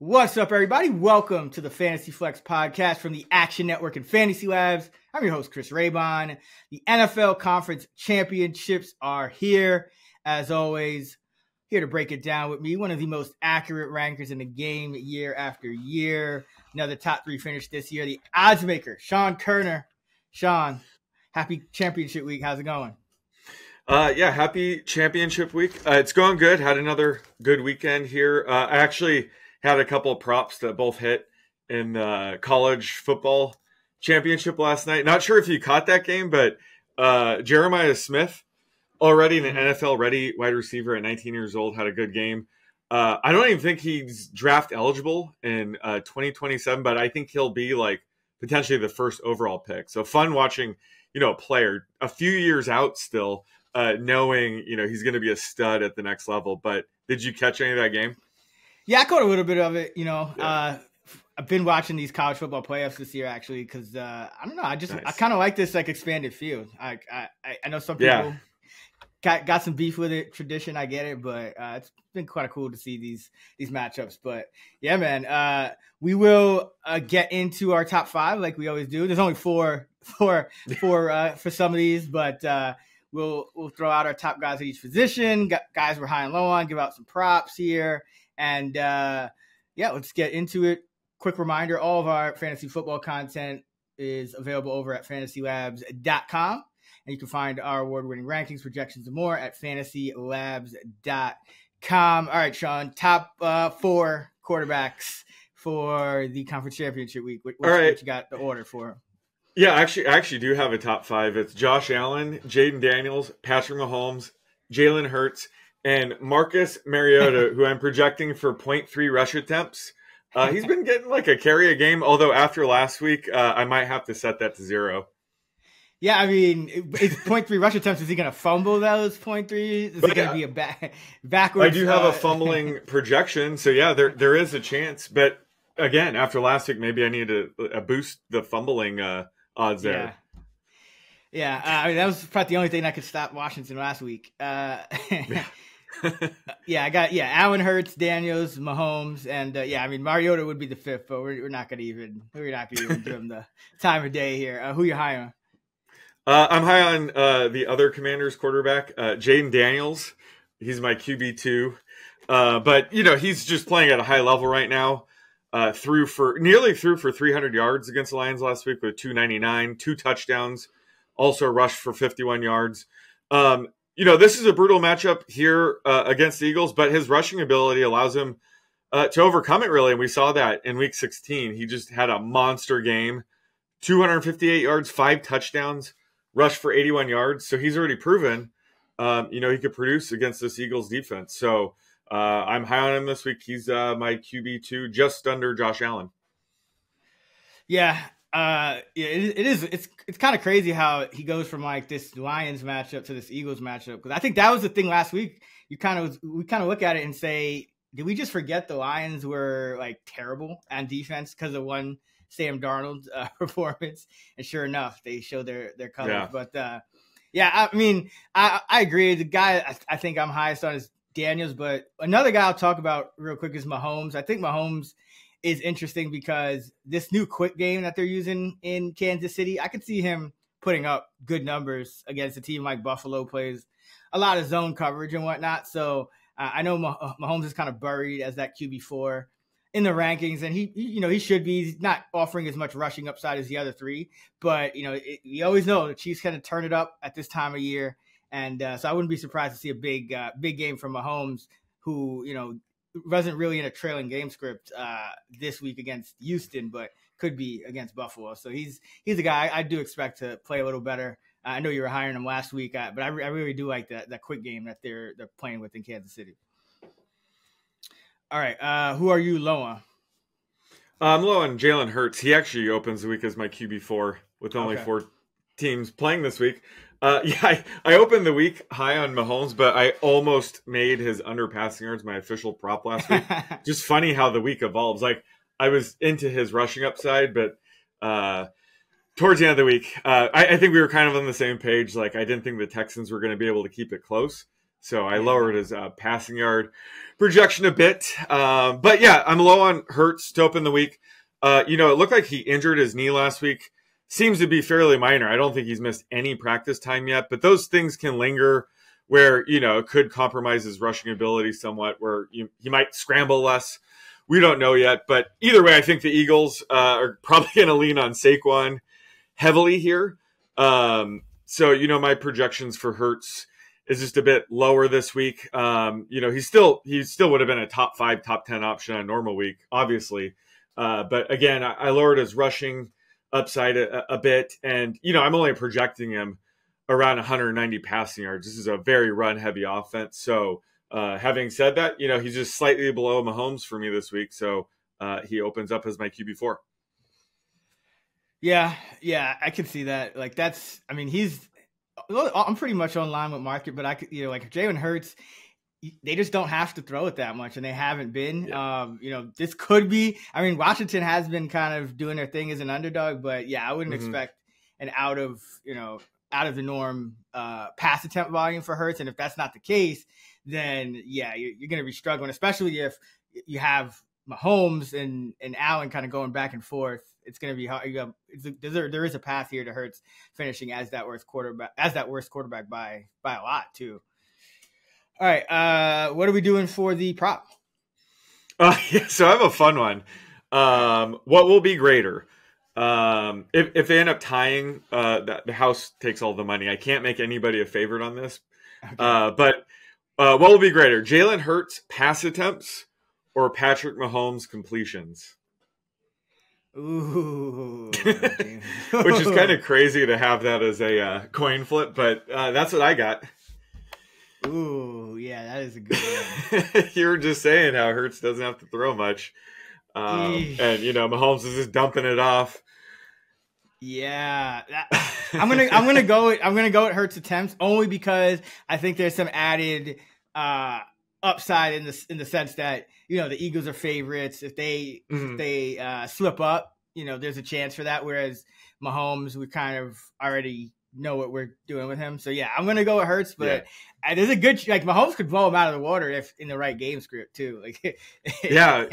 What's up, everybody? Welcome to the Fantasy Flex podcast from the Action Network and Fantasy Labs. I'm your host, Chris Raybon. The NFL Conference Championships are here. As always, here to break it down with me, one of the most accurate rankers in the game year after year. Another top three finish this year, the odds maker, Sean Kerner. Sean, happy championship week. How's it going? Happy championship week. It's going good. Had another good weekend here. I actually had a couple of props that both hit in the college football championship last night. Not sure if you caught that game, but Jeremiah Smith, already an NFL-ready wide receiver at 19 years old, had a good game. I don't even think he's draft eligible in 2027, but I think he'll be like potentially the first overall pick. So fun watching, a player a few years out still, knowing, he's going to be a stud at the next level. But did you catch any of that game? Yeah, I caught a little bit of it. I've been watching these college football playoffs this year actually because I don't know. I kind of like this like expanded field. I know some people got some beef with it. Tradition, I get it, but it's been quite cool to see these matchups. But yeah, man, we will get into our top five like we always do. There's only four for some of these, but we'll throw out our top guys at each position. Guys we're high and low on. Give out some props here. And let's get into it. Quick reminder, all of our fantasy football content is available over at fantasylabs.com. And you can find our award-winning rankings, projections, and more at fantasylabs.com. All right, Sean, top four quarterbacks for the conference championship week. What you got the order for? Yeah, I actually do have a top five. It's Josh Allen, Jaden Daniels, Patrick Mahomes, Jalen Hurts, and Marcus Mariota, who I'm projecting for 0.3 rush attempts. He's been getting like a carry a game, although after last week, I might have to set that to 0. Yeah, I mean, it's 0.3 rush attempts. Is he going to fumble those 0.3? Is it going to be a backwards? I do have a fumbling projection, so yeah, there is a chance. But again, after last week, maybe I need to boost the fumbling odds there. Yeah, I mean, that was probably the only thing that could stop Washington last week. I got Allen, Hurts, Daniels, Mahomes, and I mean Mariota would be the fifth, but we're not gonna even give him the time of day here. Who you high on? I'm high on the other Commanders quarterback, Jaden Daniels. He's my QB2, but he's just playing at a high level right now. Threw for 300 yards against the Lions last week with 299, 2 touchdowns, also rushed for 51 yards. This is a brutal matchup here against the Eagles, but his rushing ability allows him to overcome it, really. And we saw that in Week 16. He just had a monster game, 258 yards, 5 touchdowns, rushed for 81 yards. So he's already proven, he could produce against this Eagles defense. So I'm high on him this week. He's my QB2, just under Josh Allen. Yeah. It's kind of crazy how he goes from like this Lions matchup to this Eagles matchup, because I think that was the thing last week. We kind of look at it and say, did we just forget the Lions were like terrible on defense because of one Sam Darnold performance? And sure enough, they showed their colors. Yeah. But I mean, I agree. The guy I think I'm highest on is Daniels, but another guy I'll talk about real quick is Mahomes. I think Mahomes is interesting because this new quick game that they're using in Kansas City, I could see him putting up good numbers against a team like Buffalo, plays a lot of zone coverage and whatnot. So I know Mahomes is kind of buried as that QB4 in the rankings, and he should be. He's not offering as much rushing upside as the other three, but you always know the Chiefs kind of turn it up at this time of year, and so I wouldn't be surprised to see a big game from Mahomes, who wasn't really in a trailing game script this week against Houston, but could be against Buffalo. So he's a guy I do expect to play a little better. I know you were higher on him last week, but I really do like that quick game that they're playing with in Kansas City. All right, who are you low on? I'm low on Jalen Hurts. He actually opens the week as my QB4 with only 4 teams playing this week. I opened the week high on Mahomes, but I almost made his under passing yards my official prop last week. Just funny how the week evolves. Like, I was into his rushing upside, but towards the end of the week, I think we were kind of on the same page. Like, I didn't think the Texans were going to be able to keep it close. So I lowered his passing yard projection a bit. But yeah, I'm low on Hurts to open the week. It looked like he injured his knee last week. Seems to be fairly minor. I don't think he's missed any practice time yet, but those things can linger where, it could compromise his rushing ability somewhat, where he might scramble less. We don't know yet. But either way, I think the Eagles are probably going to lean on Saquon heavily here. So, my projections for Hurts is just a bit lower this week. He still would have been a top 5, top 10 option on a normal week, obviously. But again, I lowered his rushing upside a bit, and I'm only projecting him around 190 passing yards. This is a very run heavy offense. So having said that, he's just slightly below Mahomes for me this week. So he opens up as my QB4. Yeah, I can see that. Like I'm pretty much on line with market, but like Jalen Hurts, they just don't have to throw it that much, and they haven't been. Yeah. This could be. I mean, Washington has been kind of doing their thing as an underdog, but yeah, I wouldn't expect an out of the norm pass attempt volume for Hurts, and if that's not the case, then yeah, you're going to be struggling, especially if you have Mahomes and Allen kind of going back and forth. It's going to be hard. There is a path here to Hurts finishing as that worst quarterback by a lot too. All right, what are we doing for the prop? So I have a fun one. What will be greater? If they end up tying, the house takes all the money. I can't make anybody a favorite on this. Okay. But what will be greater? Jalen Hurts pass attempts or Patrick Mahomes completions? Ooh. Which is kind of crazy to have that as a coin flip, but that's what I got. Ooh, yeah, that is a good one. You were just saying how Hurts doesn't have to throw much. And Mahomes is just dumping it off. Yeah. I'm gonna go with Hurts attempts only because I think there's some added upside in the sense that the Eagles are favorites. If they slip up, there's a chance for that. Whereas Mahomes, we kind of already know what we're doing with him. So yeah, I'm gonna go with Hurts, but there's a good Mahomes could blow him out of the water if in the right game script too. Yeah.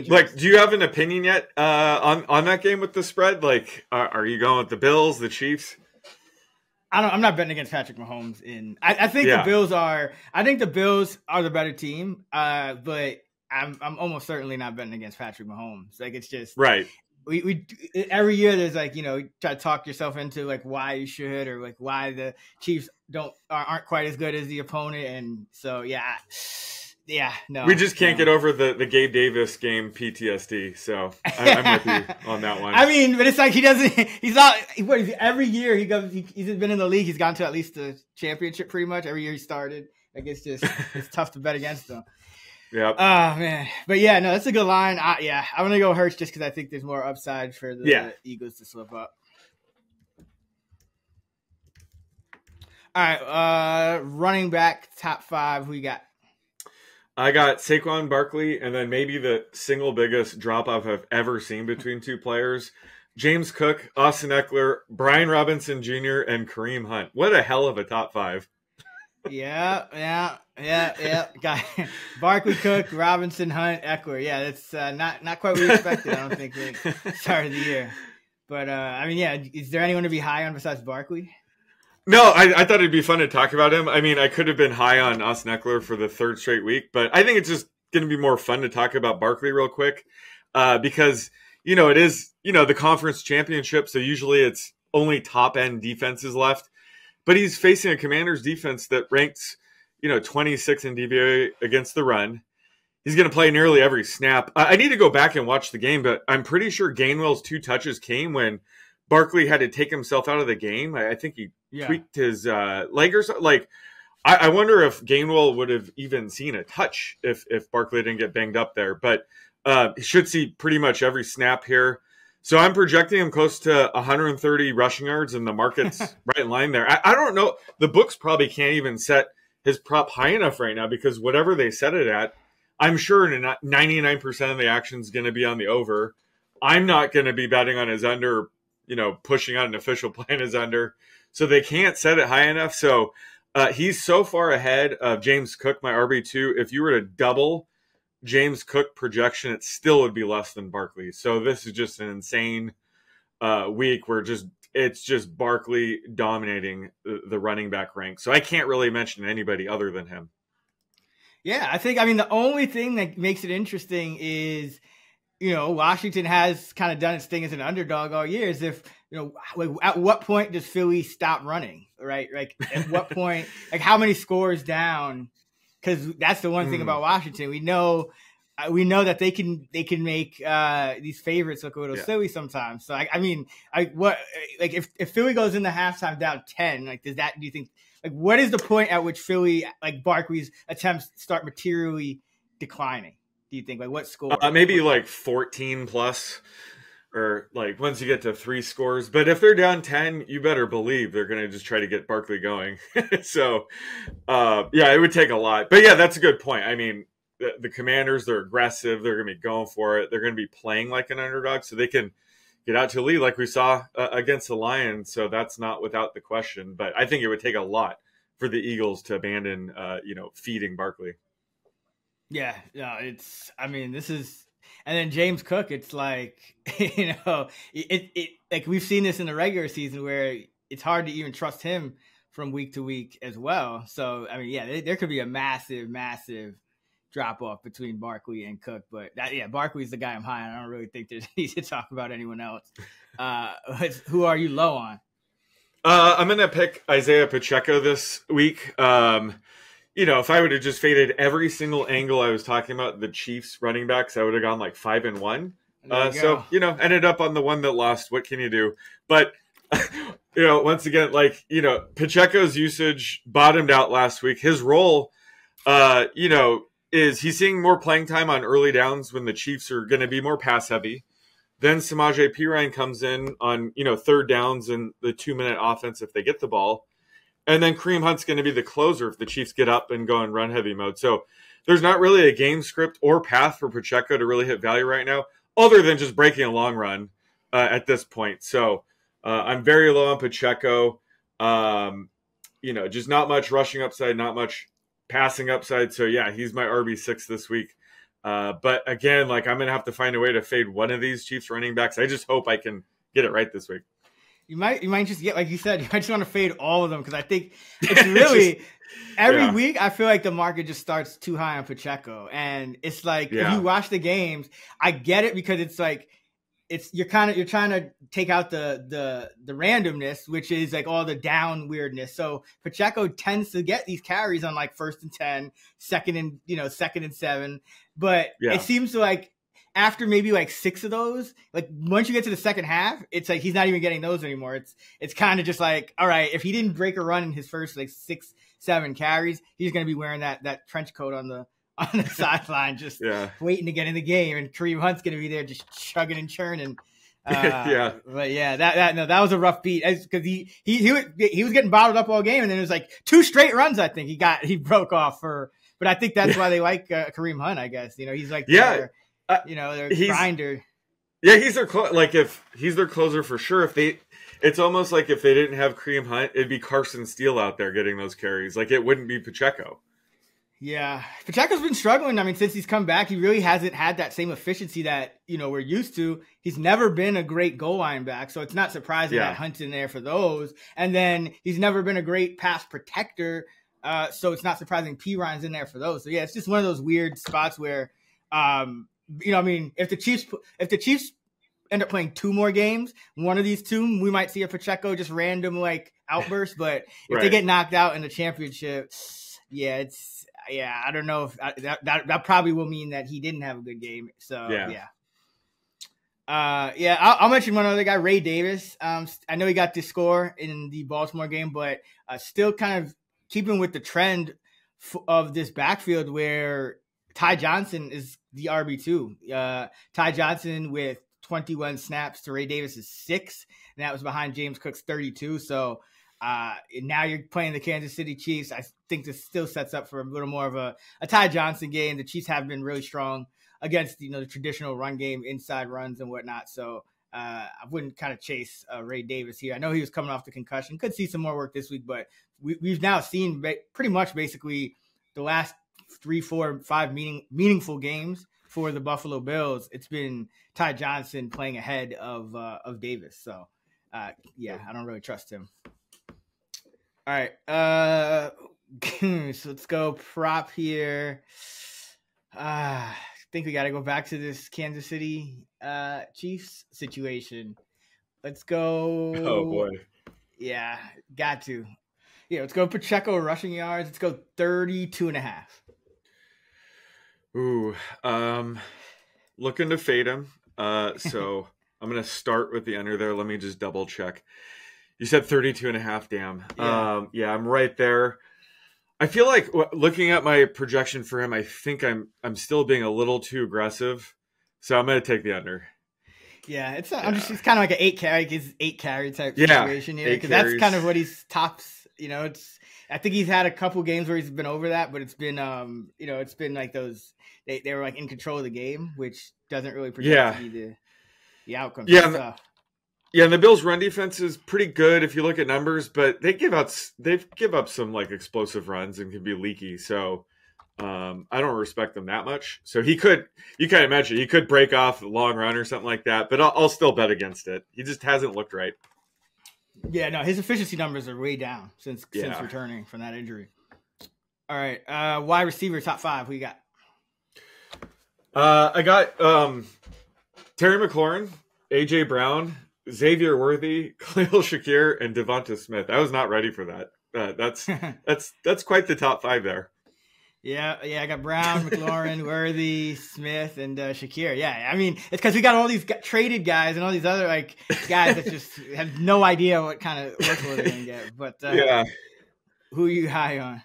Like, do you have an opinion yet on that game with the spread? Like, are you going with the Bills, the Chiefs? I'm not betting against Patrick Mahomes. I think the Bills are. I think the Bills are the better team. But I'm almost certainly not betting against Patrick Mahomes. Like, it's just right. We every year there's you try to talk yourself into why you should, or why the Chiefs aren't quite as good as the opponent, and so no, we just can't get over the Gabe Davis game PTSD. So I'm with you on that one. I mean, but it's he's not. Every year he goes. He's been in the league. He's gone to at least the championship pretty much every year he started. It's tough to bet against him. Yeah. Oh man, but yeah, no, that's a good line. I'm gonna go Hurts just because I think there's more upside for the Eagles to slip up. All right, running back top 5. Who you got? I got Saquon Barkley, and then maybe the single biggest drop off I've ever seen between two players: James Cook, Austin Eckler, Brian Robinson Jr., and Kareem Hunt. What a hell of a top 5! Yeah. Got Barkley, Cook, Robinson, Hunt, Eckler. Yeah, that's not quite what we expected. I don't think start of the year. But is there anyone to be high on besides Barkley? No, I thought it'd be fun to talk about him. I mean, I could have been high on Austin Eckler for the 3rd straight week, but I think it's just going to be more fun to talk about Barkley real quick because it is the conference championship, so usually it's only top end defenses left. But he's facing a Commanders defense that ranks, 26 in DVOA against the run. He's going to play nearly every snap. I need to go back and watch the game, but I'm pretty sure Gainwell's 2 touches came when Barkley had to take himself out of the game. I think he tweaked his leg or something. I wonder if Gainwell would have even seen a touch if Barkley didn't get banged up there. But he should see pretty much every snap here. So I'm projecting him close to 130 rushing yards, and the market's right in line there. I don't know. The books probably can't even set his prop high enough right now because whatever they set it at, I'm sure 99% of the action is going to be on the over. I'm not going to be betting on his under, pushing on an official plan his under. So they can't set it high enough. So He's so far ahead of James Cook, my RB2. If you were to double James Cook projection, it still would be less than Barkley. So this is just an insane week where it's just Barkley dominating the running back rank. So I can't really mention anybody other than him. Yeah, I mean, the only thing that makes it interesting is, Washington has kind of done its thing as an underdog all year. Is if, at what point does Philly stop running, right? Like, at what point, like, how many scores down? Because that's the one thing about Washington. We know that they can make these favorites look a little silly sometimes. So if Philly goes into halftime down 10, like, do you think, like, what is the point at which Philly, like, Barkley's attempts start materially declining? Do you think, like, what score? Maybe like 14 plus, or like once you get to 3 scores. But if they're down 10, you better believe they're going to just try to get Barkley going. So, it would take a lot. But yeah, that's a good point. I mean, the Commanders, they're aggressive. They're going to be going for it. They're going to be playing like an underdog, so they can get out to a lead like we saw against the Lions. So that's not without the question. But I think it would take a lot for the Eagles to abandon, feeding Barkley. Yeah, no, this is, and then James Cook, it's like, like, we've seen this in the regular season where it's hard to even trust him from week to week as well. So, I mean, there could be a massive, massive drop off between Barkley and Cook, but Barkley's the guy I'm high on. I don't really think there's need to talk about anyone else. Who are you low on? I'm going to pick Isaiah Pacheco this week. If I would have just faded every single angle I was talking about, the Chiefs running backs, I would have gone like 5-1. Ended up on the one that lost. What can you do? But, once again, Pacheco's usage bottomed out last week. His role, is he's seeing more playing time on early downs when the Chiefs are going to be more pass heavy. Then Samaje Perine comes in on, third downs and the 2-minute offense if they get the ball. And then Kareem Hunt's going to be the closer if the Chiefs get up and go in run heavy mode. So there's not really a game script or path for Pacheco to really hit value right now, other than just breaking a long run at this point. So I'm very low on Pacheco. Just not much rushing upside, not much passing upside. So yeah, he's my RB6 this week. But again, I'm going to have to find a way to fade one of these Chiefs running backs. I just hope I can get it right this week. You might just get, like you said, you might just want to fade all of them, because I think it's really every week I feel like the market just starts too high on Pacheco, and it's like if you watch the games, I get it, because it's like you're trying to take out the randomness, which is like all the down weirdness. So Pacheco tends to get these carries on like 1st and 10, 2nd and 7, but it seems like after maybe like 6 of those, like once you get to the second half, it's like he's not even getting those anymore. It's kind of just like, all right, if he didn't break a run in his first like 6-7 carries, he's going to be wearing that trench coat on the sideline, just waiting to get in the game, and Kareem Hunt's going to be there just chugging and churning. But that was a rough beat, because he was getting bottled up all game, and then it was like 2 straight runs. I think he broke off but I think that's why they like Kareem Hunt. I guess he's like their grinder. Yeah, he's their if he's their closer for sure. It's almost like if they didn't have Kareem Hunt, it'd be Carson Steele out there getting those carries. Like, it wouldn't be Pacheco. Yeah, Pacheco's been struggling. I mean, since he's come back, he really hasn't had that same efficiency that we're used to. He's never been a great goal line back, so it's not surprising that Hunt's in there for those. And then he's never been a great pass protector, so it's not surprising Perine's in there for those. So yeah, it's just one of those weird spots where, if the Chiefs end up playing 2 more games, one of these 2, we might see a Pacheco just random outburst. But if they get knocked out in the championship, I don't know if that probably will mean that he didn't have a good game. So I'll mention one other guy, Ray Davis. I know he got the score in the Baltimore game, but still kind of keeping with the trend of this backfield where Ty Johnson is the RB2. Ty Johnson with 21 snaps to Ray Davis's 6, and that was behind James Cook's 32. So now you're playing the Kansas City Chiefs. I think this still sets up for a little more of a Ty Johnson game. The Chiefs have been really strong against the traditional run game, inside runs and whatnot. So I wouldn't kind of chase Ray Davis here. I know he was coming off the concussion. Could see some more work this week, but we've now seen pretty much basically the last 3, 4, 5 meaningful games for the Buffalo Bills. It's been Ty Johnson playing ahead of Davis. So, yeah, I don't really trust him. All right. So let's go prop here. I think we got to go back to this Kansas City Chiefs situation. Let's go. Oh, boy. Yeah, got to. Yeah, let's go Pacheco rushing yards. Let's go 32.5. Ooh, looking to fade him. So I'm going to start with the under there. Let me just double check. You said 32.5, damn. Yeah, I'm right there. I feel like looking at my projection for him, I think I'm still being a little too aggressive. So I'm going to take the under. Yeah, it's kind of like an 8 carry type situation here, because that's kind of what he's tops. I think he's had a couple games where he's been over that, but it's been it's been like those they were like in control of the game, which doesn't really project to be the outcome. Yeah. Yeah, and the Bills' run defense is pretty good if you look at numbers, but they give up some like explosive runs and can be leaky. So I don't respect them that much. So you can't imagine he could break off a long run or something like that, but I'll still bet against it. He just hasn't looked right. Yeah, no, his efficiency numbers are way down since returning from that injury. All right, wide receiver top 5. Who you got? I got Terry McLaurin, AJ Brown, Xavier Worthy, Khalil Shakir, and Devonta Smith. I was not ready for that. That's quite the top 5 there. Yeah, I got Brown, McLaurin, Worthy, Smith, and Shakir. Yeah, I mean, it's because we got all these traded guys and all these other guys that just have no idea what kind of workload they're gonna get. But who are you high on?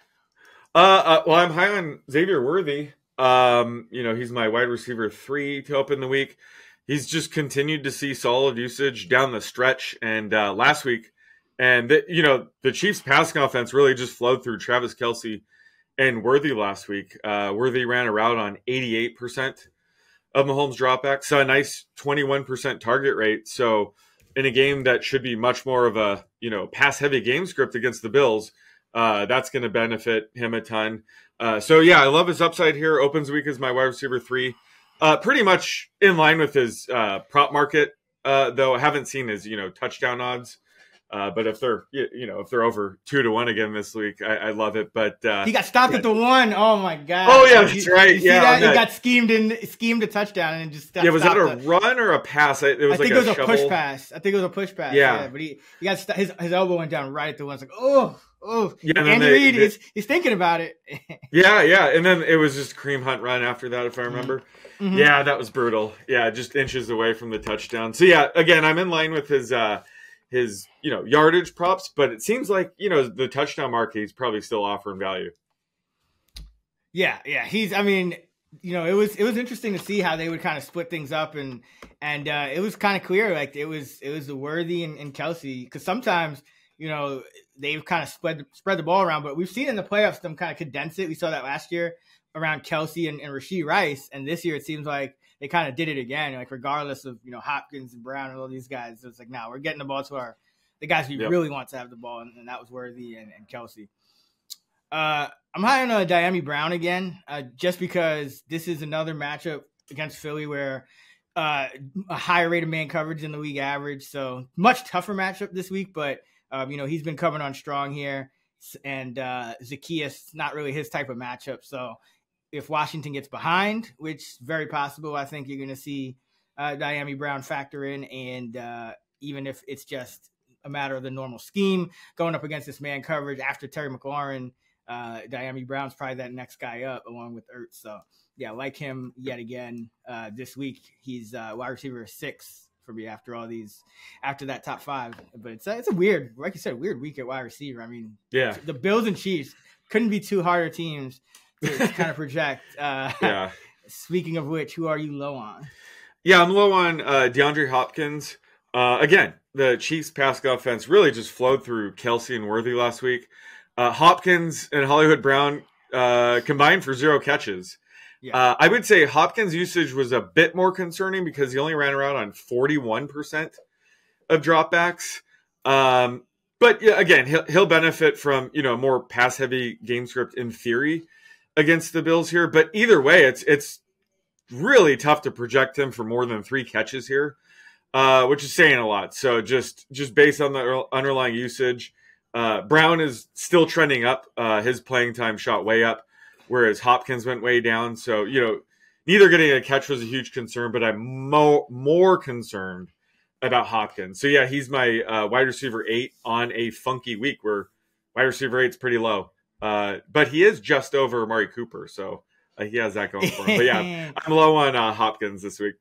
Well, I'm high on Xavier Worthy. He's my wide receiver 3 to open the week. He's just continued to see solid usage down the stretch, and last week, and the Chiefs' passing offense really just flowed through Travis Kelce and Worthy last week. Worthy ran a route on 88% of Mahomes' dropbacks, so a nice 21% target rate. So in a game that should be much more of a pass-heavy game script against the Bills, that's going to benefit him a ton. So yeah, I love his upside here. Opens week as my wide receiver 3. Pretty much in line with his prop market, though I haven't seen his touchdown odds. But if they're over 2-1 again this week, I love it. But he got stopped at the 1. Oh my god! Oh yeah, that's right. You see that? He got schemed a touchdown and just was that a run or a pass? It was like a push pass. I think it was a push pass. Yeah, but he got his elbow went down right at the 1. It's like yeah. Andy Reid he's thinking about it. yeah, and then it was just a Kareem Hunt run after that, if I remember. Mm-hmm. Yeah, that was brutal. Yeah, just inches away from the touchdown. So yeah, again, I'm in line with his yardage props, but it seems like the touchdown market he's probably still offering value. Yeah, it was interesting to see how they would kind of split things up, and it was kind of clear like it was the Worthy and Kelce, because sometimes they've kind of spread the ball around, but we've seen in the playoffs them kind of condense it. We saw that last year around Kelce and Rashee Rice, and this year it seems like they kind of did it again, like regardless of Hopkins and Brown and all these guys. It's like, we're getting the ball to the guys we really want to have the ball, and that was Worthy and Kelce. I'm high on Diami Brown again, just because this is another matchup against Philly where a higher rate of man coverage than the league average, so much tougher matchup this week. But he's been coming on strong here, and Zacchaeus not really his type of matchup, so. If Washington gets behind, which is very possible, I think you're going to see Diami Brown factor in. And even if it's just a matter of the normal scheme, going up against this man coverage after Terry McLaurin, Diami Brown's probably that next guy up along with Ertz. So, yeah, like him yet again this week. He's wide receiver 6 for me after that top 5. But it's a weird, like you said, weird week at wide receiver. I mean, the Bills and Chiefs couldn't be 2 harder teams to kind of project. Speaking of which, who are you low on? Yeah, I'm low on DeAndre Hopkins. Again, the Chiefs' pass offense really just flowed through Kelce and Worthy last week. Hopkins and Hollywood Brown combined for 0 catches. Yeah. I would say Hopkins' usage was a bit more concerning because he only ran around on 41% of dropbacks. But yeah, again, he'll benefit from, you know, more pass heavy game script in theory against the Bills here. But either way, it's really tough to project him for more than 3 catches here, which is saying a lot. So just based on the underlying usage, Brown is still trending up. His playing time shot way up, whereas Hopkins went way down. So, you know, neither getting a catch was a huge concern, but I'm more concerned about Hopkins. So yeah, he's my wide receiver 8 on a funky week where wide receiver 8 is pretty low. But he is just over Amari Cooper, so he has that going for him. But yeah, I'm low on Hopkins this week.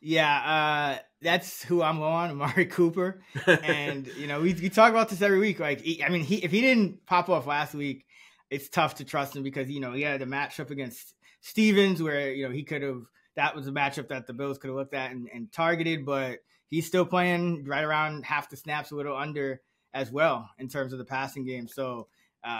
Yeah, that's who I'm low on, Amari Cooper. And you know, we talk about this every week. Like, if he didn't pop off last week, it's tough to trust him because, you know, he had a matchup against Stevens where, you know, he could have, that was a matchup that the Bills could have looked at and targeted, but he's still playing right around half the snaps, a little under as well in terms of the passing game. So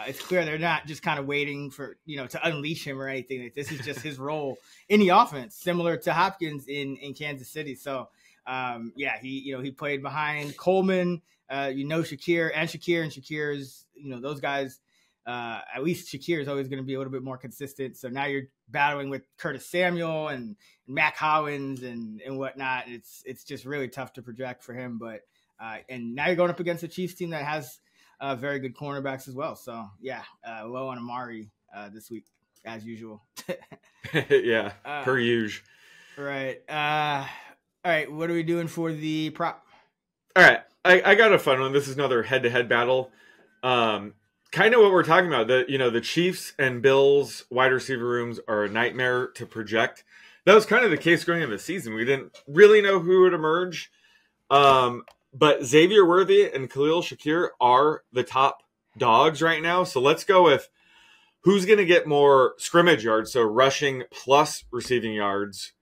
it's clear they're not just kind of waiting for, you know, to unleash him or anything. Like, this is just his role in the offense, similar to Hopkins in Kansas City. So yeah, he played behind Coleman, Shakir and Shakir's, you know, those guys. At least Shakir is always going to be a little bit more consistent. So now you're battling with Curtis Samuel and Mac Hollins and whatnot. It's just really tough to project for him. But and now you're going up against a Chiefs team that has very good cornerbacks as well. So yeah, low on Amari this week as usual. Yeah, per usual. Right. All right. What are we doing for the prop? All right. I got a fun one. This is another head-to-head battle. Kind of what we're talking about. The Chiefs and Bills wide receiver rooms are a nightmare to project. That was kind of the case going into the season. We didn't really know who would emerge. But Xavier Worthy and Khalil Shakir are the top dogs right now. So let's go with who's going to get more scrimmage yards, so rushing plus receiving yards,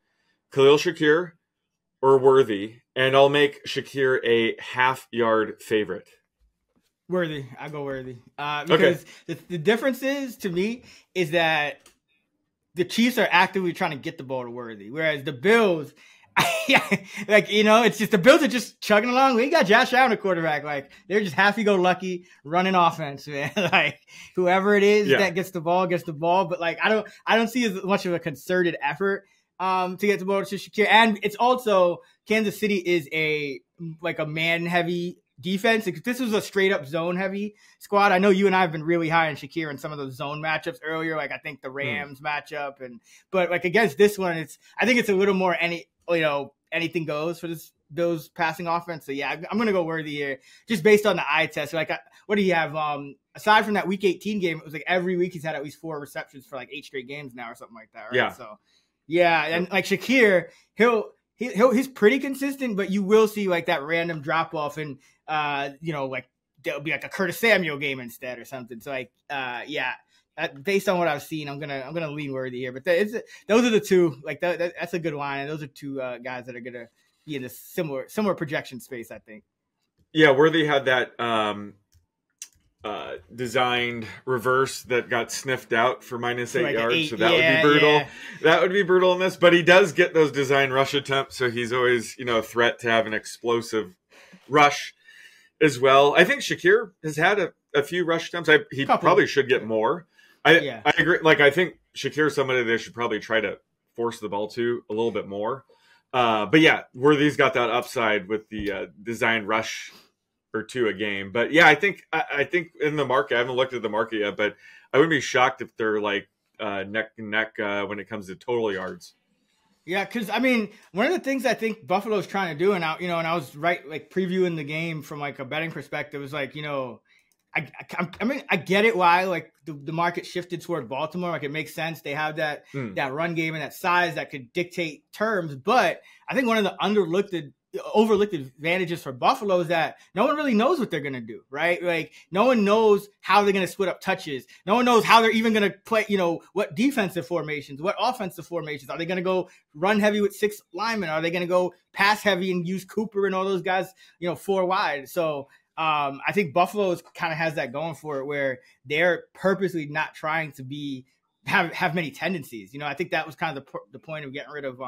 Khalil Shakir or Worthy. And I'll make Shakir a half-yard favorite. Worthy. I go Worthy. Because the difference is, to me, is that the Chiefs are actively trying to get the ball to Worthy, whereas the Bills, like, you know, it's just the Bills are just chugging along. We got Josh Allen, a quarterback. Like, they're just happy-go-lucky running offense, man. Like, whoever it is that gets the ball gets the ball. But like, I don't see as much of a concerted effort to get the ball to Shakir. And it's also Kansas City is a man-heavy defense. If this was a straight up zone heavy squad, I know you and I have been really high on Shakir in some of those zone matchups earlier, like I think the Rams matchup, but like against this one, I think it's a little more anything goes for this Bills passing offense. So yeah, I'm gonna go Worthy here just based on the eye test. Like, what do you have? Aside from that Week 18 game, it was like every week he's had at least 4 receptions for like 8 straight games now or something like that. Right? Yeah. So yeah, and like Shakir, he's pretty consistent, but you will see like that random drop off and like there'll be like a Curtis Samuel game instead or something. So like, based on what I've seen, I'm gonna lean Worthy here. But those are the two. Like that's a good line, and those are two guys that are gonna be in a similar projection space, I think. Yeah, Worthy had that designed reverse that got sniffed out for -8 yards, so that would be brutal. Yeah. That would be brutal in this, but he does get those design rush attempts, so he's always a threat to have an explosive rush as well. I think Shakir has had a few rush attempts. He probably should get more. I agree. Like, I think Shakir is somebody they should probably try to force the ball to a little bit more. But yeah, Worthy's got that upside with the design rush or 2 a game. But yeah, I think in the market, I haven't looked at the market yet, but I wouldn't be shocked if they're like neck and neck when it comes to total yards. Yeah, because I mean, one of the things I think Buffalo's trying to do, and I was right, like previewing the game from like a betting perspective, is like, I get it why like the market shifted toward Baltimore. Like, it makes sense. They have that run game and that size that could dictate terms. But I think one of the overlooked advantages for Buffalo is that no one really knows what they're going to do, right? Like, no one knows how they're going to split up touches. No one knows how they're even going to play, what defensive formations, what offensive formations. Are they going to go run heavy with 6 linemen? Are they going to go pass heavy and use Cooper and all those guys, 4 wide? So I think Buffalo kind of has that going for it, where they're purposely not trying to be have many tendencies. I think that was kind of the point of getting rid of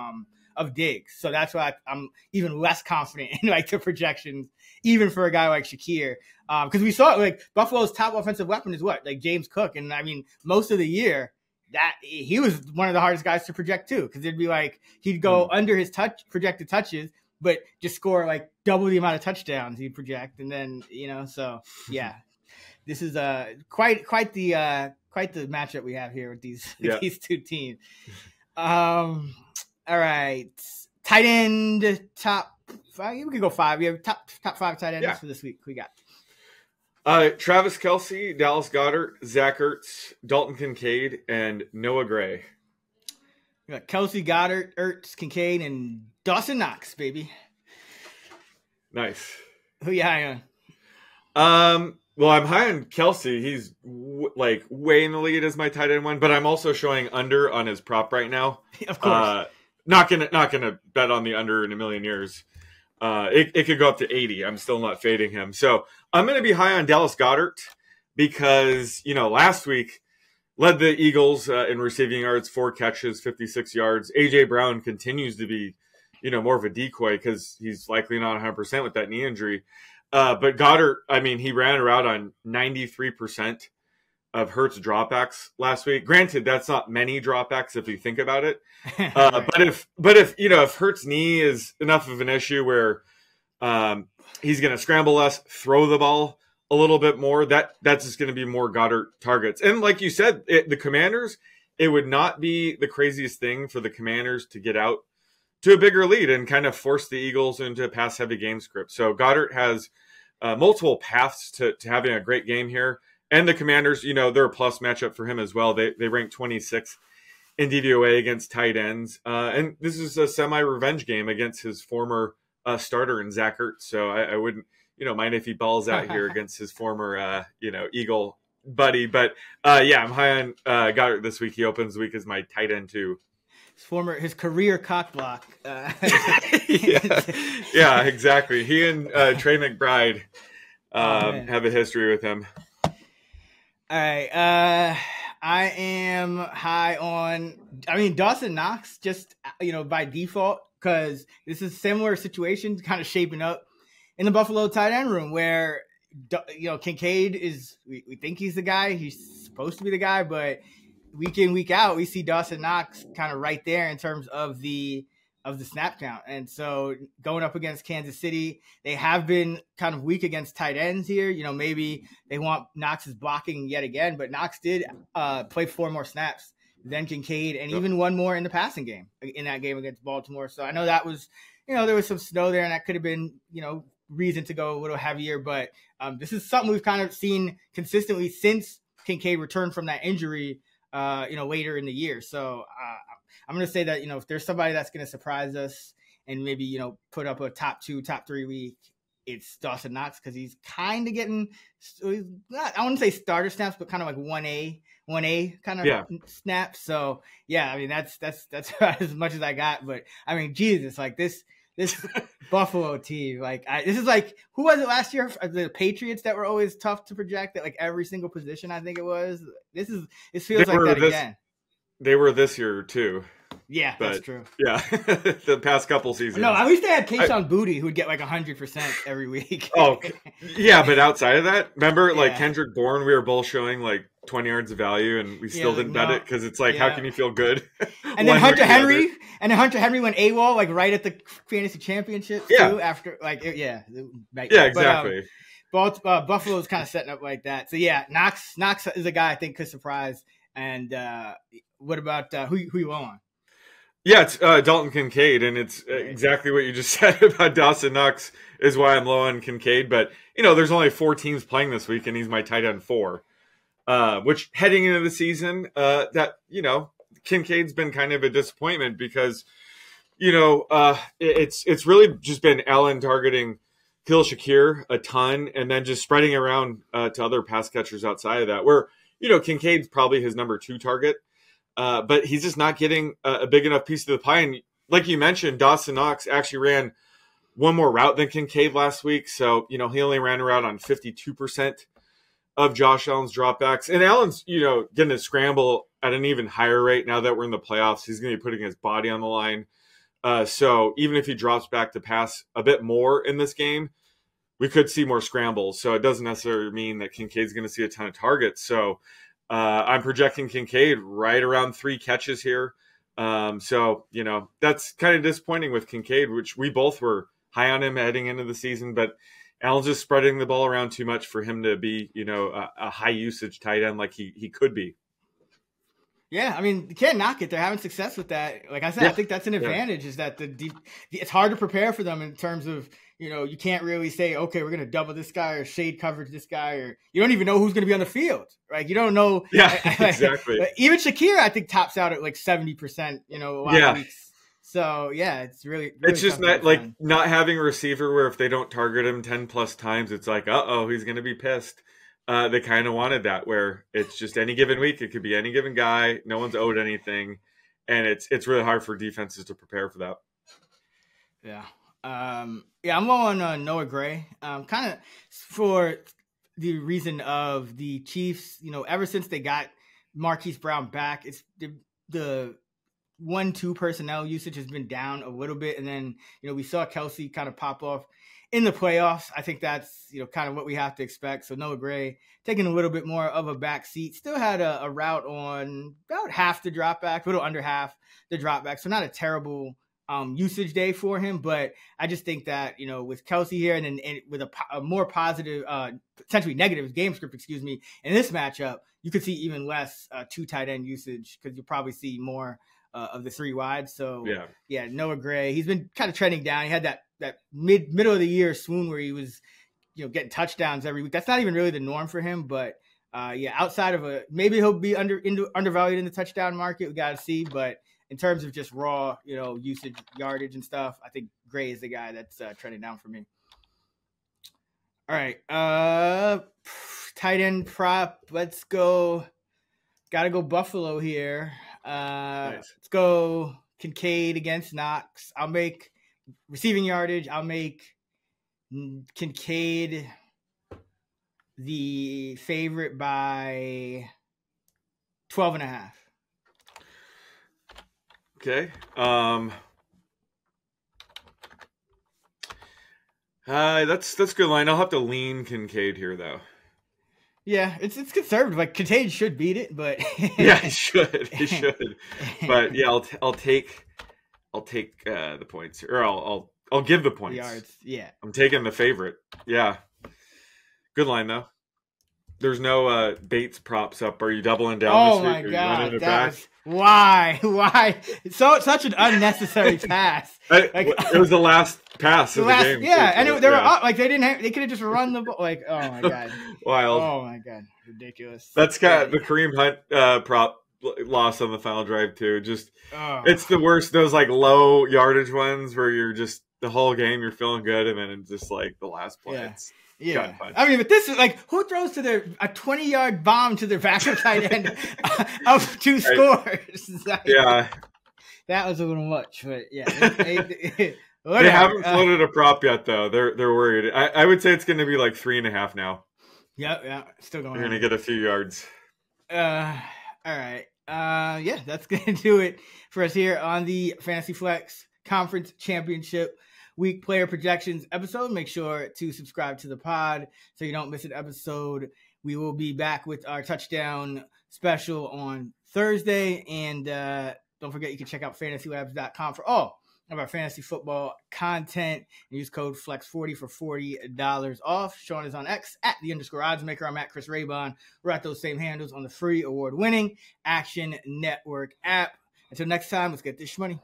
Diggs. So that's why I'm even less confident in like the projections, even for a guy like Shakir. Because we saw like Buffalo's top offensive weapon is what? Like James Cook. And I mean, most of the year that he was one of the hardest guys to project too. Because it'd be like he'd go under his projected touches, but just score like double the amount of touchdowns he'd project. And then, so yeah, this is quite the matchup we have here with these two teams. All right. Tight end top 5. We could go 5. We have top 5 tight ends for this week. We got Travis Kelce, Dallas Goedert, Zach Ertz, Dalton Kincaid, and Noah Gray. We got Kelce, Goddard, Ertz, Kincaid, and Dawson Knox, baby. Nice. Who you high on? Well, I'm high on Kelce. He's way in the lead as my tight end one, but I'm also showing under on his prop right now. Of course. Not gonna bet on the under in a million years. It could go up to 80. I'm still not fading him. So I'm going to be high on Dallas Goedert because, last week led the Eagles in receiving yards, 4 catches, 56 yards. A.J. Brown continues to be, more of a decoy because he's likely not 100% with that knee injury. But Goddard, I mean, he ran around on 93% of Hurts dropbacks last week. Granted, that's not many dropbacks if you think about it. But if Hurts' knee is enough of an issue where he's going to scramble less, throw the ball a little bit more, that's just going to be more Goddard targets. And like you said, the Commanders, it would not be the craziest thing for the Commanders to get out to a bigger lead and kind of force the Eagles into a pass-heavy game script. So Goddard has multiple paths to having a great game here. And the Commanders, they're a plus matchup for him as well. They rank 26th in DVOA against tight ends. And this is a semi-revenge game against his former starter in Zach Ertz. So I wouldn't, mind if he balls out here against his former, Eagle buddy. But, I'm high on Goddard this week. He opens the week as my tight end too. His career cock block. Yeah, exactly. He and Trey McBride have a history with him. All right. I am high on, Dawson Knox just, by default, because this is a similar situation kind of shaping up in the Buffalo tight end room where, Kincaid is, we think he's the guy. He's supposed to be the guy, but week in, week out, we see Dawson Knox kind of right there in terms of the snap count. And so going up against Kansas City, they have been kind of weak against tight ends here. Maybe they want Knox's blocking yet again, but Knox did play 4 more snaps than Kincaid and even 1 more in the passing game in that game against Baltimore. So I know that was, there was some snow there and that could have been, reason to go a little heavier, but this is something we've kind of seen consistently since Kincaid returned from that injury, later in the year. So I'm going to say that, if there's somebody that's going to surprise us and maybe, put up a top 2, top 3 week, it's Dawson Knox because he's kind of getting, I wouldn't say starter snaps, but kind of like 1A kind of snaps. So yeah, that's as much as I got. But Jesus, like this Buffalo team, this is like, who was it last year? The Patriots that were always tough to project at like every single position. I think it was. It feels like that again. They were this year too. Yeah, that's true. Yeah, the past couple seasons. No, at least they had Kayshon Boutte who would get like 100% every week. Oh, yeah, but outside of that, remember like Kendrick Bourne, we were both showing like 20 yards of value, and we still didn't bet it because it's like, how can you feel good? And then Hunter Henry, went AWOL like right at the fantasy championship too. After exactly. Buffalo's kind of setting up like that. So yeah, Knox is a guy I think could surprise. And what about who you on? Yeah, it's Dalton Kincaid, and it's exactly what you just said about Dawson Knox is why I'm low on Kincaid. But, there's only 4 teams playing this week, and he's my tight end 4. Which, heading into the season, Kincaid's been kind of a disappointment because, it's really just been Allen targeting Khalil Shakir a ton and then just spreading around to other pass catchers outside of that, where, Kincaid's probably his number 2 target. But he's just not getting a big enough piece of the pie. And like you mentioned, Dawson Knox actually ran 1 more route than Kincaid last week. So, he only ran a route on 52% of Josh Allen's dropbacks. And Allen's, getting to scramble at an even higher rate now that we're in the playoffs. He's going to be putting his body on the line. So even if he drops back to pass a bit more in this game, we could see more scrambles. So it doesn't necessarily mean that Kincaid's going to see a ton of targets. So I'm projecting Kincaid right around 3 catches here. So, that's kind of disappointing with Kincaid, which we both were high on him heading into the season, but Allen's just spreading the ball around too much for him to be, a high usage tight end like he could be. Yeah, I mean, you can't knock it. They're having success with that. Like I said, I think that's an advantage is that it's hard to prepare for them in terms of, you can't really say, okay, we're going to double this guy or shade coverage this guy, or you don't even know who's going to be on the field, right? You don't know. Yeah, exactly. Even Shakir, I think, tops out at like 70%, a lot of weeks. So, yeah, it's really it's just not having a receiver where if they don't target him 10 plus times, it's like, he's going to be pissed. They kind of wanted that where it's just any given week. It could be any given guy. No one's owed anything. And it's really hard for defenses to prepare for that. Yeah. I'm low on Noah Gray. Kind of for the reason of the Chiefs, ever since they got Marquise Brown back, it's the 1-2 personnel usage has been down a little bit. And then, we saw Kelsey kind of pop off in the playoffs. I think that's, kind of what we have to expect. So Noah Gray taking a little bit more of a back seat, still had a route on about half the dropback, a little under half the dropback. So not a terrible usage day for him, but I just think that, with Kelsey here and with a more positive, potentially negative game script, in this matchup, you could see even less 2 tight end usage because you'll probably see more of the 3 wide. So Noah Gray, he's been kind of trending down. He had that middle of the year swoon where he was, getting touchdowns every week. That's not even really the norm for him, but outside of maybe he'll be undervalued in the touchdown market. We got to see, but in terms of just raw, usage, yardage and stuff, I think Gray is the guy that's trending down for me. All right. Tight end prop. Let's go. Got to go Buffalo here. Nice. Let's go Kincaid against Knox. I'll make receiving yardage. I'll make Kincaid the favorite by 12.5. Okay. That's a good line. I'll have to lean Kincaid here though. Yeah, it's conservative. Like Kincaid should beat it, but yeah, he should. But yeah, I'll take the points, or I'll give the points. Yards. Yeah, I'm taking the favorite. Yeah, good line though. There's no Bates props up. Are you doubling down this week? Oh my god! Why? Such an unnecessary pass. It was the last pass of the game. Yeah, and they were up, like they could have just run the ball. Like, oh my god, wild. Oh my god, ridiculous. That's kind of the Kareem Hunt prop loss on the final drive too. Just it's the worst. Those like low yardage ones where you're just the whole game you're feeling good, and then it's just like the last play. Yeah. Yeah, I mean, but this is like who throws to a 20-yard bomb to their backup tight end of 2 scores? Like, yeah, that was a little much, but yeah, they haven't floated a prop yet though. They're worried. I would say it's going to be like 3.5 now. Yeah, still going. They're going to get a few yards. All right. Yeah, that's going to do it for us here on the Fantasy Flex Conference Championship Week Player Projections episode. Make sure to subscribe to the pod so you don't miss an episode. We will be back with our touchdown special on Thursday. And don't forget, you can check out fantasylabs.com for all of our fantasy football content. Use code FLEX40 for $40 off. Sean is on X at @_oddsmaker. I'm at Chris Raybon. We're at those same handles on the free award-winning Action Network app. Until next time, let's get this money.